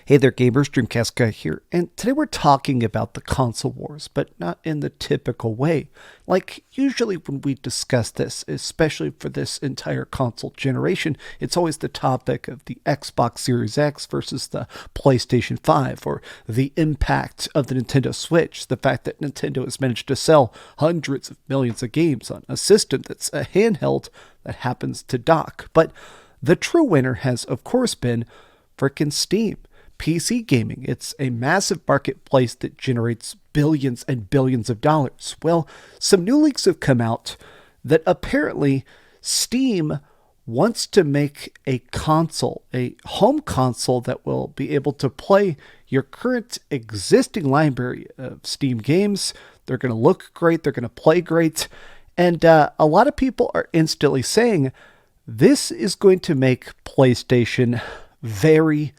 Hey there gamers, DreamcastGuy here, and today we're talking about the console wars, but not in the typical way. Like, usually when we discuss this, especially for this entire console generation, it's always the topic of the Xbox Series X versus the PlayStation 5, or the impact of the Nintendo Switch, the fact that Nintendo has managed to sell hundreds of millions of games on a system that's a handheld that happens to dock. But the true winner has, of course, been frickin' Steam. PC gaming. It's a massive marketplace that generates billions and billions of dollars. Well, some new leaks have come out that apparently Steam wants to make a console, a home console that will be able to play your current existing library of Steam games. They're going to look great. They're going to play great. And a lot of people are instantly saying this is going to make PlayStation very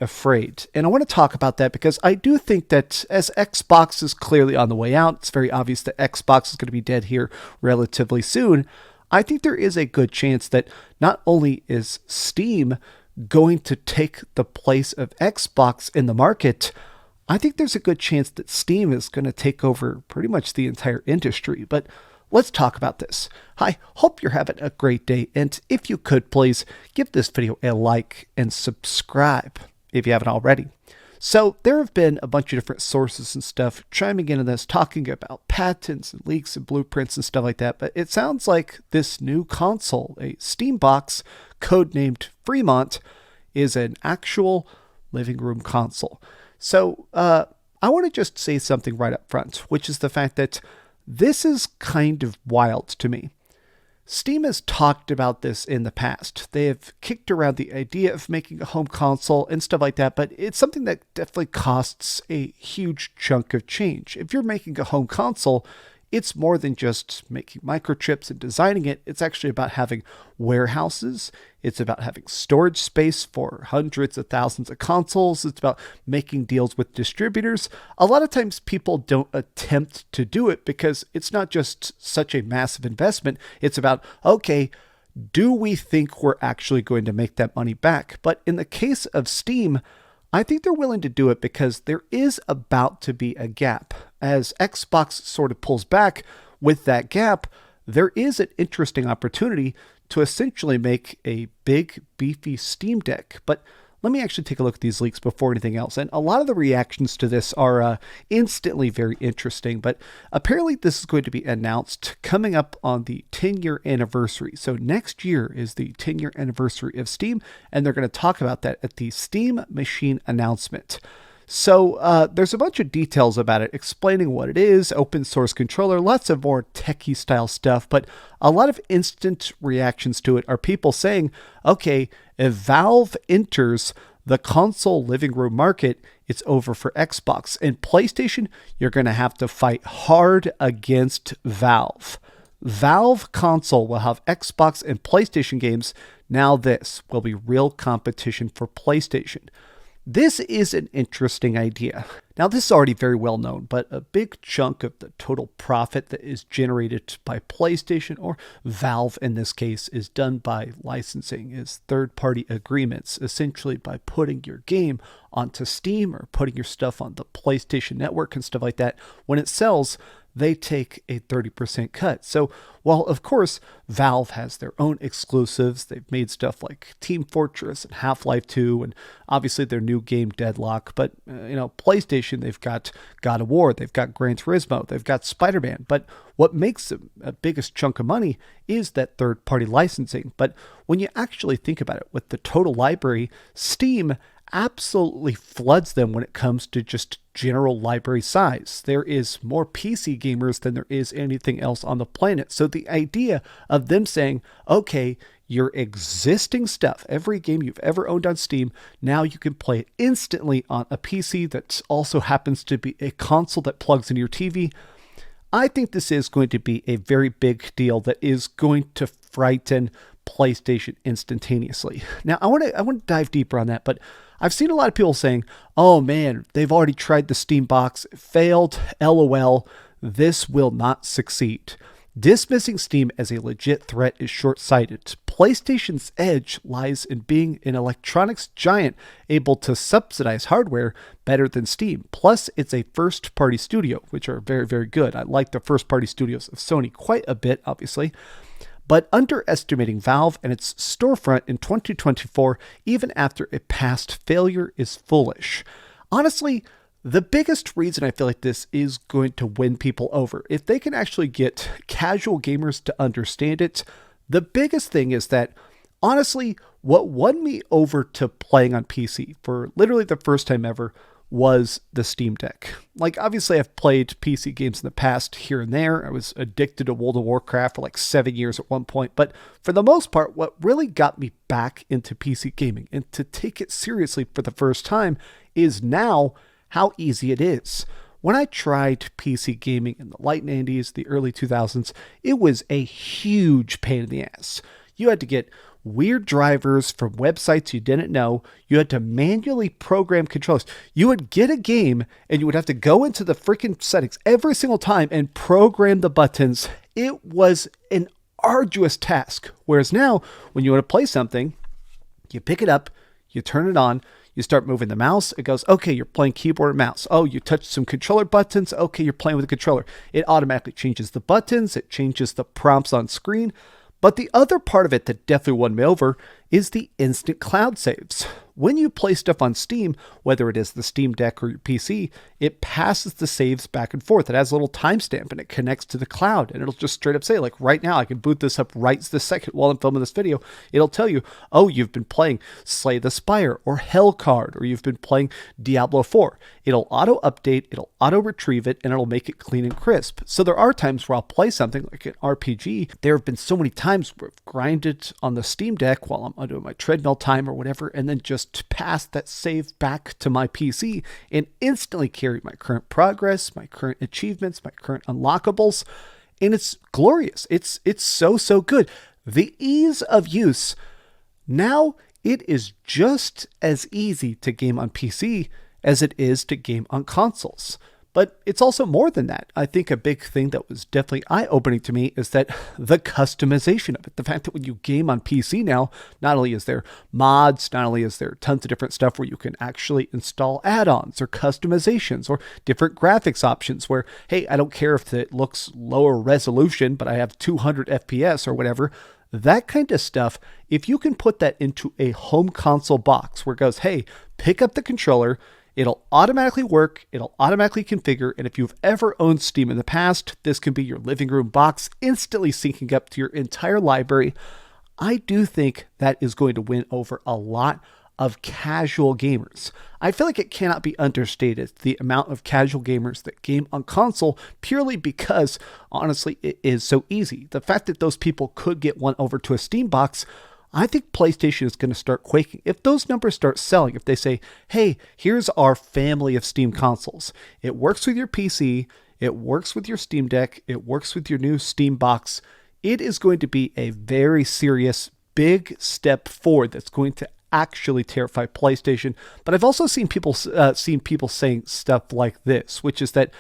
afraid. And I want to talk about that because I do think that as Xbox is clearly on the way out, it's very obvious that Xbox is going to be dead here relatively soon. I think there is a good chance that not only is Steam going to take the place of Xbox in the market, I think there's a good chance that Steam is going to take over pretty much the entire industry. But let's talk about this. Hi, hope you're having a great day, and if you could please give this video a like and subscribe if you haven't already. So there have been a bunch of different sources and stuff chiming in on this, talking about patents and leaks and blueprints and stuff like that, but it sounds like this new console, a Steam box codenamed Fremont, is an actual living room console. So I want to just say something right up front, which is the fact that this is kind of wild to me. Steam has talked about this in the past. They have kicked around the idea of making a home console and stuff like that, but it's something that definitely costs a huge chunk of change. If you're making a home console, it's more than just making microchips and designing it. It's actually about having warehouses. It's about having storage space for hundreds of thousands of consoles. It's about making deals with distributors. A lot of times people don't attempt to do it because it's not just such a massive investment. It's about, okay, do we think we're actually going to make that money back? But in the case of Steam, I think they're willing to do it because there is about to be a gap. As Xbox sort of pulls back with that gap, there is an interesting opportunity to essentially make a big, beefy Steam Deck. But let me actually take a look at these leaks before anything else. And a lot of the reactions to this are instantly very interesting. But apparently this is going to be announced coming up on the 10-year anniversary. So next year is the 10-year anniversary of Steam. And they're going to talk about that at the Steam Machine announcement. So there's a bunch of details about it, explaining what it is, open source controller, lots of more techie style stuff, but a lot of instant reactions to it are people saying, okay, if Valve enters the console living room market, it's over for Xbox. And PlayStation, you're going to have to fight hard against Valve. Valve console will have Xbox and PlayStation games. Now this will be real competition for PlayStation. This is an interesting idea. Now, this is already very well known, but a big chunk of the total profit that is generated by PlayStation, or Valve in this case, is done by licensing, is third-party agreements, essentially by putting your game onto Steam or putting your stuff on the PlayStation Network and stuff like that. When it sells, they take a 30% cut. So while, of course, Valve has their own exclusives, they've made stuff like Team Fortress and Half-Life 2, and obviously their new game Deadlock. But, PlayStation, they've got God of War, they've got Gran Turismo, they've got Spider-Man. But what makes them a biggest chunk of money is that third-party licensing. But when you actually think about it, with the total library, Steam absolutely floods them when it comes to just general library size. There is more PC gamers than there is anything else on the planet. So the idea of them saying, okay, your existing stuff, every game you've ever owned on Steam, now you can play it instantly on a PC that also happens to be a console that plugs into your TV. I think this is going to be a very big deal that is going to frighten PlayStation instantaneously. Now, I want to dive deeper on that, but I've seen a lot of people saying, oh man, they've already tried the Steam box, it failed, LOL, this will not succeed. Dismissing Steam as a legit threat is short-sighted. PlayStation's edge lies in being an electronics giant able to subsidize hardware better than Steam. Plus, it's a first-party studio, which are very, very good. I like the first-party studios of Sony quite a bit, obviously. But underestimating Valve and its storefront in 2024, even after a past failure, is foolish. Honestly, the biggest reason I feel like this is going to win people over, if they can actually get casual gamers to understand it, the biggest thing is that, honestly, what won me over to playing on PC for literally the first time ever was the Steam Deck. Like, obviously, I've played PC games in the past here and there. I was addicted to World of Warcraft for like 7 years at one point. But for the most part, what really got me back into PC gaming and to take it seriously for the first time is now how easy it is. When I tried PC gaming in the late 90s, the early 2000s, it was a huge pain in the ass. You had to get weird drivers from websites you didn't know. You had to manually program controllers. You would get a game and you would have to go into the freaking settings every single time and program the buttons. It was an arduous task. Whereas now, when you want to play something, you pick it up, you turn it on, you start moving the mouse. It goes, okay, you're playing keyboard and mouse. Oh, you touch some controller buttons. Okay, you're playing with the controller. It automatically changes the buttons. It changes the prompts on screen. But the other part of it that definitely won me over is the instant cloud saves. When you play stuff on Steam, whether it is the Steam Deck or your PC, it passes the saves back and forth. It has a little timestamp and it connects to the cloud. And it'll just straight up say, like, right now, I can boot this up right this second while I'm filming this video. It'll tell you, oh, you've been playing Slay the Spire or Hellcard, or you've been playing Diablo 4. It'll auto-update, it'll auto-retrieve it, and it'll make it clean and crisp. So there are times where I'll play something like an RPG. There have been so many times where I've grinded on the Steam Deck while I'm doing my treadmill time or whatever, and then just pass that save back to my PC and instantly carry my current progress, my current achievements, my current unlockables, and it's glorious. It's so good. The ease of use. Now it is just as easy to game on PC as it is to game on consoles. But it's also more than that. I think a big thing that was definitely eye-opening to me is that the customization of it. The fact that when you game on PC now, not only is there mods, not only is there tons of different stuff where you can actually install add-ons or customizations or different graphics options where, hey, I don't care if it looks lower resolution, but I have 200 FPS or whatever. That kind of stuff, if you can put that into a home console box where it goes, hey, pick up the controller, it'll automatically work, it'll automatically configure, and if you've ever owned Steam in the past, this can be your living room box, instantly syncing up to your entire library. I do think that is going to win over a lot of casual gamers. I feel like it cannot be understated, the amount of casual gamers that game on console, purely because, honestly, it is so easy. The fact that those people could get one over to a Steam box, I think PlayStation is going to start quaking. If those numbers start selling, if they say, hey, here's our family of Steam consoles. It works with your PC, it works with your Steam Deck, it works with your new Steam box. It is going to be a very serious, big step forward that's going to actually terrify PlayStation. But I've also seen people saying stuff like this, which is that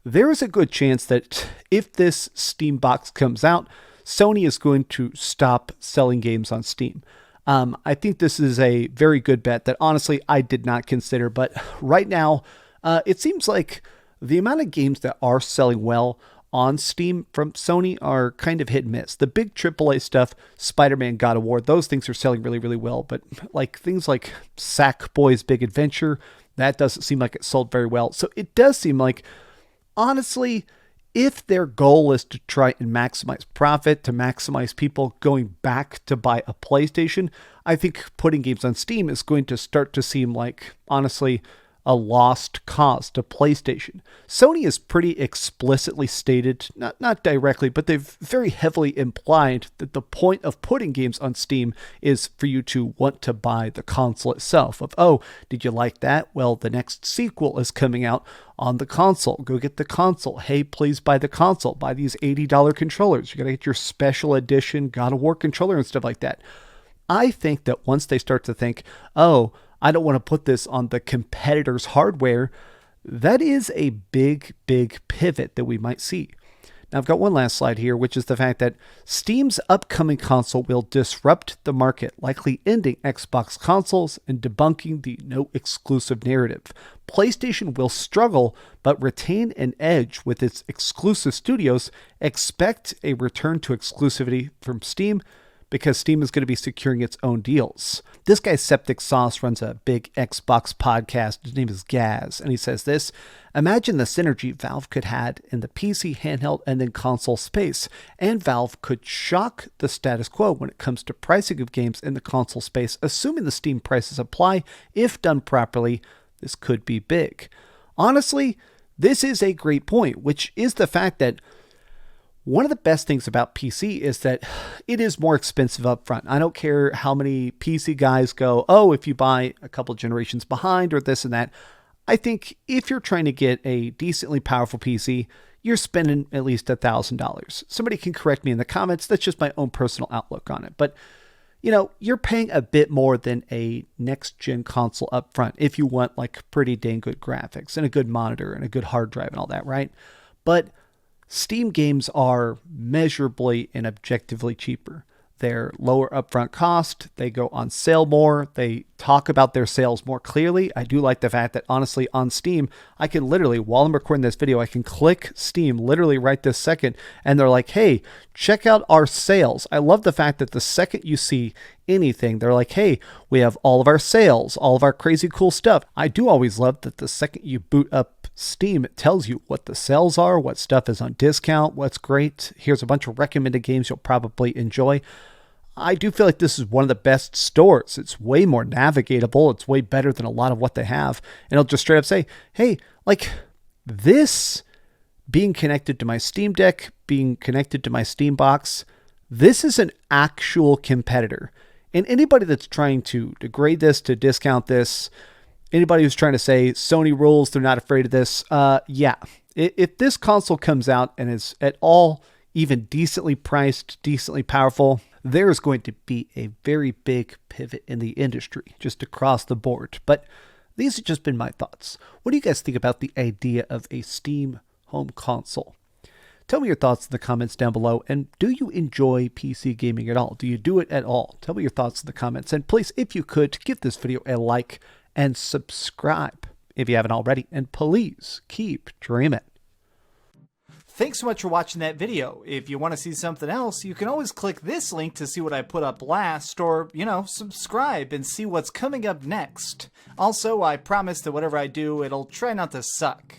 there is a good chance that if this Steam box comes out, Sony is going to stop selling games on Steam. I think this is a very good bet that honestly I did not consider, but right now it seems like the amount of games that are selling well on Steam from Sony are kind of hit and miss. The big AAA stuff, Spider-Man, God of War, those things are selling really, really well, but like things like Sackboy's Big Adventure, that doesn't seem like it sold very well. So it does seem like, honestly, if their goal is to try and maximize profit, to maximize people going back to buy a PlayStation, I think putting games on Steam is going to start to seem like, honestly, a lost cause to PlayStation. Sony has pretty explicitly stated, not directly, but they've very heavily implied that the point of putting games on Steam is for you to want to buy the console itself. Of, oh, did you like that? Well, the next sequel is coming out on the console. Go get the console. Hey, please buy the console. Buy these $80 controllers. You got to get your special edition God of War controller and stuff like that. I think that once they start to think, oh, I don't want to put this on the competitor's hardware, that is a big, big pivot that we might see. Now, I've got one last slide here, which is the fact that Steam's upcoming console will disrupt the market, likely ending Xbox consoles and debunking the no exclusive narrative. PlayStation will struggle, but retain an edge with its exclusive studios. Expect a return to exclusivity from Steam, because Steam is going to be securing its own deals. This guy, Septic Sauce, runs a big Xbox podcast. His name is Gaz, and he says this: imagine the synergy Valve could have in the PC, handheld, and then console space, and Valve could shock the status quo when it comes to pricing of games in the console space, assuming the Steam prices apply. If done properly, this could be big. Honestly, this is a great point, which is the fact that one of the best things about PC is that it is more expensive up front. I don't care how many PC guys go, oh, if you buy a couple generations behind or this and that. I think if you're trying to get a decently powerful PC, you're spending at least $1,000. Somebody can correct me in the comments. That's just my own personal outlook on it. But, you know, you're paying a bit more than a next-gen console up front if you want like pretty dang good graphics and a good monitor and a good hard drive and all that, right? But Steam games are measurably and objectively cheaper. They're lower upfront cost. They go on sale more. They talk about their sales more clearly. I do like the fact that honestly on Steam, I can literally, while I'm recording this video, I can click Steam literally right this second. And they're like, hey, check out our sales. I love the fact that the second you see anything, they're like, hey, we have all of our sales, all of our crazy cool stuff. I do always love that the second you boot up Steam, it tells you what the sales are, what stuff is on discount, what's great. Here's a bunch of recommended games you'll probably enjoy. I do feel like this is one of the best stores. It's way more navigatable. It's way better than a lot of what they have. And it'll just straight up say, hey, like this being connected to my Steam Deck, being connected to my Steam box, this is an actual competitor. And anybody that's trying to degrade this, to discount this, anybody who's trying to say Sony rules, they're not afraid of this, yeah. If this console comes out and is at all even decently priced, decently powerful, there's going to be a very big pivot in the industry just across the board. But these have just been my thoughts. What do you guys think about the idea of a Steam home console? Tell me your thoughts in the comments down below. And do you enjoy PC gaming at all? Do you do it at all? Tell me your thoughts in the comments. And please, if you could, give this video a like and subscribe if you haven't already. And please keep dreaming. Thanks so much for watching that video. If you want to see something else, you can always click this link to see what I put up last, or, you know, subscribe and see what's coming up next. Also, I promise that whatever I do, it'll try not to suck.